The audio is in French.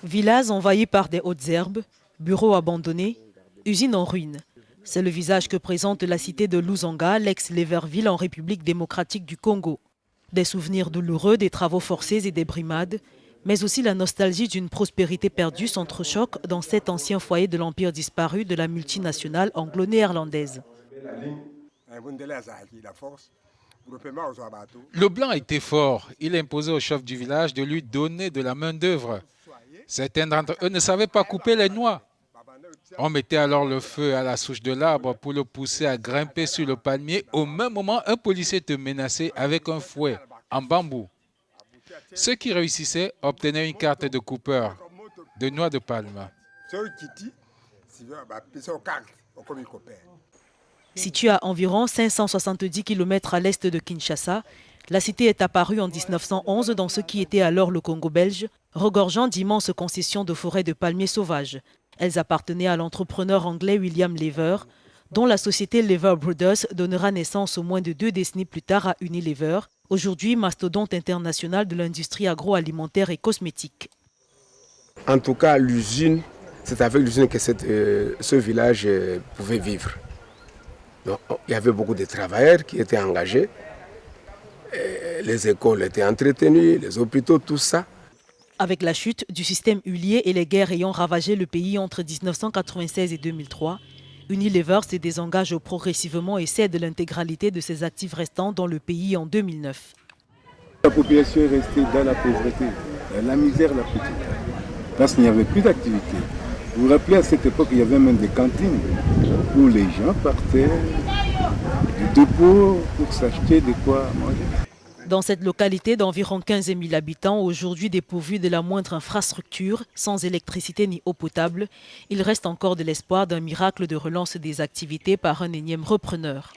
Villages envahis par des hautes herbes, bureaux abandonnés, usines en ruine. C'est le visage que présente la cité de Luzanga, l'ex-Libreville en République démocratique du Congo. Des souvenirs douloureux, des travaux forcés et des brimades, mais aussi la nostalgie d'une prospérité perdue s'entrechoque dans cet ancien foyer de l'empire disparu de la multinationale anglo-néerlandaise. Le blanc était fort. Il imposait au chef du village de lui donner de la main-d'œuvre. Certains d'entre eux ne savaient pas couper les noix. On mettait alors le feu à la souche de l'arbre pour le pousser à grimper sur le palmier. Au même moment, un policier te menaçait avec un fouet en bambou. Ceux qui réussissaient obtenaient une carte de coupeur de noix de palme. Située à environ 570 km à l'est de Kinshasa, la cité est apparue en 1911 dans ce qui était alors le Congo belge, regorgeant d'immenses concessions de forêts de palmiers sauvages. Elles appartenaient à l'entrepreneur anglais William Lever, dont la société Lever Brothers donnera naissance au moins de 2 décennies plus tard à Unilever, aujourd'hui mastodonte international de l'industrie agroalimentaire et cosmétique. En tout cas, l'usine, c'est avec l'usine que ce village pouvait vivre. Donc, il y avait beaucoup de travailleurs qui étaient engagés. Les écoles étaient entretenues, les hôpitaux, tout ça. Avec la chute du système huilier et les guerres ayant ravagé le pays entre 1996 et 2003, Unilever se désengage progressivement et cède l'intégralité de ses actifs restants dans le pays en 2009. La population est restée dans la pauvreté, dans la misère la plus totale, parce qu'il n'y avait plus d'activité. Vous vous rappelez, à cette époque, il y avait même des cantines où les gens partaient du dépôt pour s'acheter de quoi manger. Dans cette localité d'environ 15 000 habitants, aujourd'hui dépourvue de la moindre infrastructure, sans électricité ni eau potable, il reste encore de l'espoir d'un miracle de relance des activités par un énième repreneur.